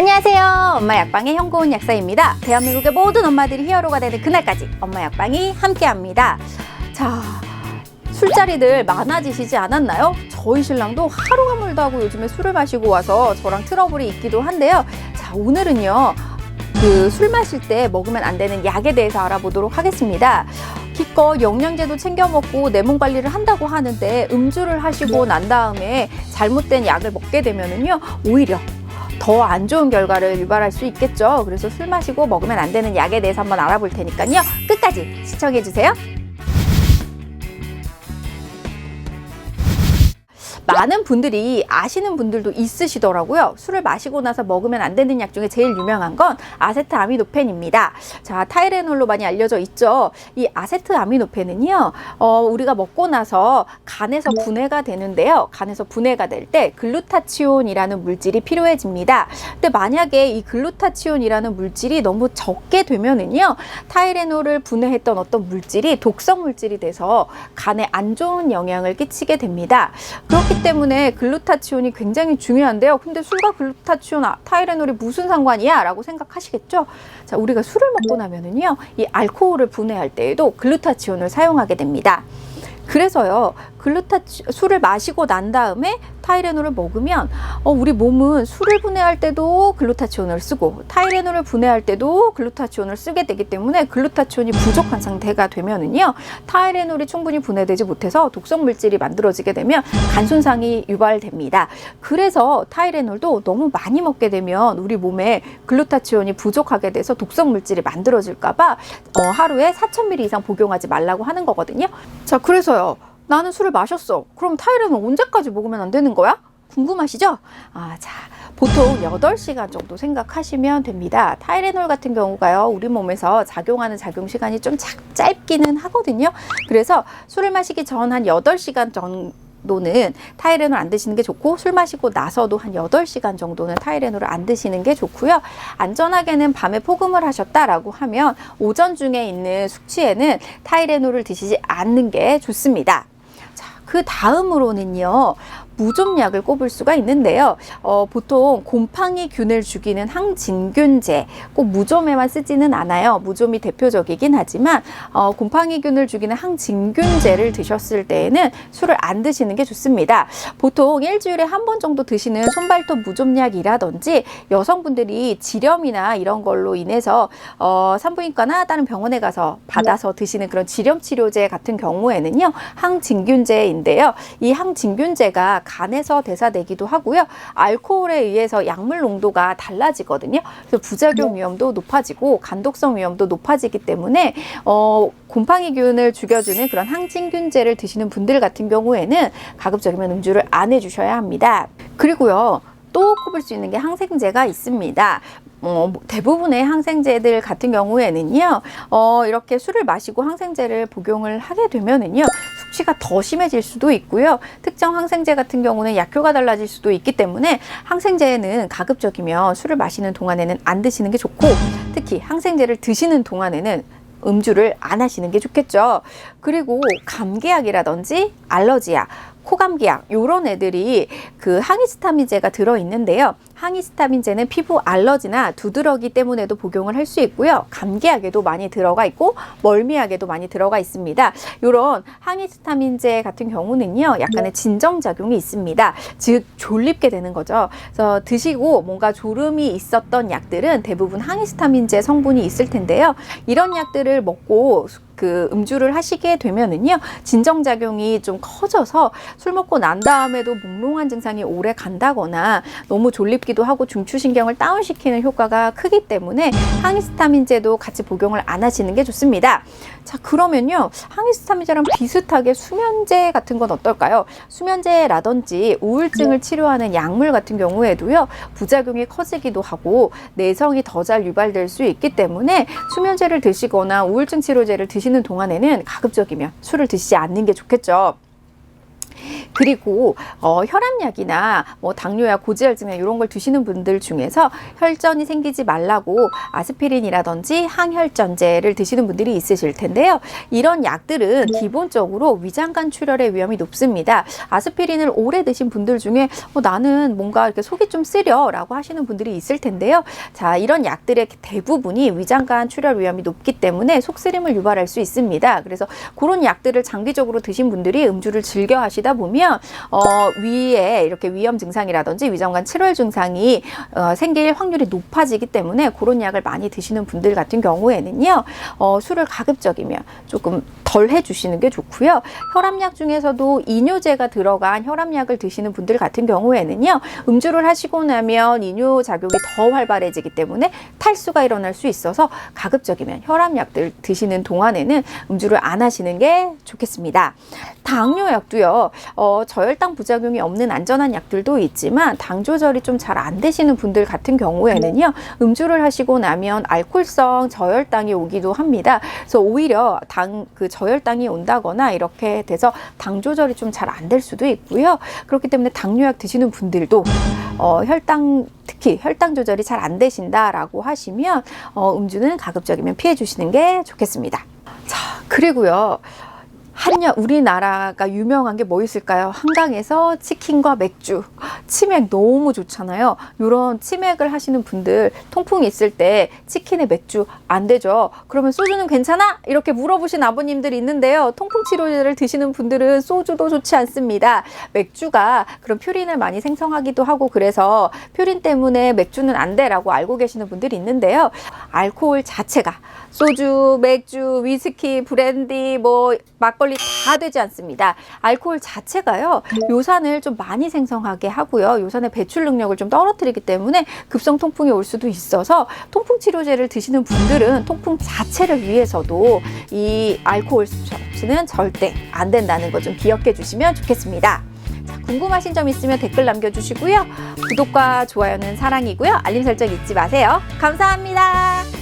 안녕하세요. 엄마 약방의 현고은 약사입니다. 대한민국의 모든 엄마들이 히어로가 되는 그날까지 엄마 약방이 함께합니다. 자, 술자리들 많아지시지 않았나요? 저희 신랑도 하루가 멀다 하고 요즘에 술을 마시고 와서 저랑 트러블이 있기도 한데요. 자, 오늘은요, 술 마실 때 먹으면 안 되는 약에 대해서 알아보도록 하겠습니다. 기껏 영양제도 챙겨 먹고 내 몸 관리를 한다고 하는데 음주를 하시고 난 다음에 잘못된 약을 먹게 되면은요, 오히려 더 안 좋은 결과를 유발할 수 있겠죠. 그래서 술 마시고 먹으면 안 되는 약에 대해서 한번 알아볼 테니까요. 끝까지 시청해 주세요. 많은 분들이 아시는 분들도 있으시더라고요. 술을 마시고 나서 먹으면 안 되는 약 중에 제일 유명한 건 아세트아미노펜입니다. 자, 타이레놀로 많이 알려져 있죠. 이 아세트아미노펜은요, 우리가 먹고 나서 간에서 분해가 되는데요. 간에서 분해가 될 때 글루타치온이라는 물질이 필요해집니다. 근데 만약에 이 글루타치온이라는 물질이 너무 적게 되면은요, 타이레놀을 분해했던 어떤 물질이 독성 물질이 돼서 간에 안 좋은 영향을 끼치게 됩니다. 그렇기 때문에 글루타치온이 굉장히 중요한데요. 근데 술과 글루타치온, 타이레놀이 무슨 상관이야? 라고 생각하시겠죠? 자, 우리가 술을 먹고 나면은요, 이 알코올을 분해할 때에도 글루타치온을 사용하게 됩니다. 그래서요, 술을 마시고 난 다음에 타이레놀을 먹으면 우리 몸은 술을 분해할 때도 글루타치온을 쓰고 타이레놀을 분해할 때도 글루타치온을 쓰게 되기 때문에 글루타치온이 부족한 상태가 되면은요, 타이레놀이 충분히 분해되지 못해서 독성 물질이 만들어지게 되면 간 손상이 유발됩니다. 그래서 타이레놀도 너무 많이 먹게 되면 우리 몸에 글루타치온이 부족하게 돼서 독성 물질이 만들어질까 봐 하루에 4,000ml 이상 복용하지 말라고 하는 거거든요. 자, 그래서요, 나는 술을 마셨어. 그럼 타이레놀 언제까지 먹으면 안 되는 거야? 궁금하시죠? 자, 보통 8시간 정도 생각하시면 됩니다. 타이레놀 같은 경우가요, 우리 몸에서 작용하는 작용 시간이 좀 짧기는 하거든요. 그래서 술을 마시기 전 한 8시간 정도는 타이레놀 안 드시는 게 좋고, 술 마시고 나서도 한 8시간 정도는 타이레놀을 안 드시는 게 좋고요. 안전하게는 밤에 포금을 하셨다라고 하면 오전 중에 있는 숙취에는 타이레놀을 드시지 않는 게 좋습니다. 자, 그 다음으로는요, 무좀약을 꼽을 수가 있는데요. 보통 곰팡이균을 죽이는 항진균제, 꼭 무좀에만 쓰지는 않아요. 무좀이 대표적이긴 하지만 곰팡이균을 죽이는 항진균제를 드셨을 때에는 술을 안 드시는 게 좋습니다. 보통 일주일에 한 번 정도 드시는 손발톱 무좀약이라든지 여성분들이 지렴이나 이런 걸로 인해서 산부인과나 다른 병원에 가서 받아서 드시는 그런 지렴 치료제 같은 경우에는요, 항진균제인데요. 이 항진균제가 간에서 대사되기도 하고요. 알코올에 의해서 약물 농도가 달라지거든요. 그래서 부작용 위험도 높아지고 간독성 위험도 높아지기 때문에 곰팡이균을 죽여주는 그런 항진균제를 드시는 분들 같은 경우에는 가급적이면 음주를 안 해주셔야 합니다. 그리고요, 또 꼽을 수 있는 게 항생제가 있습니다. 대부분의 항생제들 같은 경우에는요, 이렇게 술을 마시고 항생제를 복용을 하게 되면은요, 숙취가 더 심해질 수도 있고요. 특정 항생제 같은 경우는 약효가 달라질 수도 있기 때문에 항생제는 가급적이면 술을 마시는 동안에는 안 드시는 게 좋고, 특히 항생제를 드시는 동안에는 음주를 안 하시는 게 좋겠죠. 그리고 감기약이라든지 알러지약, 코감기약, 요런 애들이 그 항히스타민제가 들어있는데요. 항히스타민제는 피부 알러지나 두드러기 때문에도 복용을 할 수 있고요. 감기약에도 많이 들어가 있고 멀미약에도 많이 들어가 있습니다. 요런 항히스타민제 같은 경우는요, 약간의 진정작용이 있습니다. 즉 졸립게 되는 거죠. 그래서 드시고 뭔가 졸음이 있었던 약들은 대부분 항히스타민제 성분이 있을 텐데요. 이런 약들을 먹고 음주를 하시게 되면은요, 진정작용이 좀 커져서 술 먹고 난 다음에도 몽롱한 증상이 오래 간다거나 너무 졸립기도 하고 중추신경을 다운시키는 효과가 크기 때문에 항히스타민제도 같이 복용을 안 하시는 게 좋습니다. 자, 그러면요, 항히스타민제랑 비슷하게 수면제 같은 건 어떨까요? 수면제라든지 우울증을 치료하는 약물 같은 경우에도요, 부작용이 커지기도 하고 내성이 더 잘 유발될 수 있기 때문에 수면제를 드시거나 우울증 치료제를 드시는 동안에는 가급적이면 술을 드시지 않는 게 좋겠죠. 그리고 혈압약이나 뭐 당뇨약, 고지혈증약 이런 걸 드시는 분들 중에서 혈전이 생기지 말라고 아스피린이라든지 항혈전제를 드시는 분들이 있으실 텐데요. 이런 약들은 기본적으로 위장관 출혈의 위험이 높습니다. 아스피린을 오래 드신 분들 중에 나는 뭔가 이렇게 속이 좀 쓰려라고 하시는 분들이 있을 텐데요. 자, 이런 약들의 대부분이 위장관 출혈 위험이 높기 때문에 속쓰림을 유발할 수 있습니다. 그래서 그런 약들을 장기적으로 드신 분들이 음주를 즐겨 하시다 보면 위에 이렇게 위염 증상이라든지 위장관 출혈 증상이 생길 확률이 높아지기 때문에 그런 약을 많이 드시는 분들 같은 경우에는요, 술을 가급적이면 조금 덜 해주시는 게 좋고요. 혈압약 중에서도 이뇨제가 들어간 혈압약을 드시는 분들 같은 경우에는요, 음주를 하시고 나면 이뇨 작용이 더 활발해지기 때문에 탈수가 일어날 수 있어서 가급적이면 혈압약들 드시는 동안에는 음주를 안 하시는 게 좋겠습니다. 당뇨약도요, 저혈당 부작용이 없는 안전한 약들도 있지만 당 조절이 좀 잘 안 되시는 분들 같은 경우에는요, 음주를 하시고 나면 알코올성 저혈당이 오기도 합니다. 그래서 오히려 저혈당이 온다거나 이렇게 돼서 당 조절이 좀 잘 안 될 수도 있고요. 그렇기 때문에 당뇨약 드시는 분들도 특히 혈당 조절이 잘 안 되신다라고 하시면 음주는 가급적이면 피해 주시는 게 좋겠습니다. 자, 그리고요. 우리나라가 유명한 게 뭐 있을까요? 한강에서 치킨과 맥주, 치맥 너무 좋잖아요. 이런 치맥을 하시는 분들, 통풍이 있을 때 치킨에 맥주 안 되죠. 그러면 소주는 괜찮아? 이렇게 물어보신 아버님들이 있는데요. 통풍 치료제를 드시는 분들은 소주도 좋지 않습니다. 맥주가 그런 퓨린을 많이 생성하기도 하고 그래서 퓨린 때문에 맥주는 안 돼라고 알고 계시는 분들이 있는데요. 알코올 자체가 소주, 맥주, 위스키, 브랜디, 막걸리 다 되지 않습니다. 알코올 자체가요, 요산을 좀 많이 생성하게 하고요. 요산의 배출 능력을 좀 떨어뜨리기 때문에 급성 통풍이 올 수도 있어서 통풍 치료제를 드시는 분들은 통풍 자체를 위해서도 이 알코올 섭취는 절대 안 된다는 거 좀 기억해 주시면 좋겠습니다. 자, 궁금하신 점 있으면 댓글 남겨주시고요. 구독과 좋아요는 사랑이고요. 알림 설정 잊지 마세요. 감사합니다.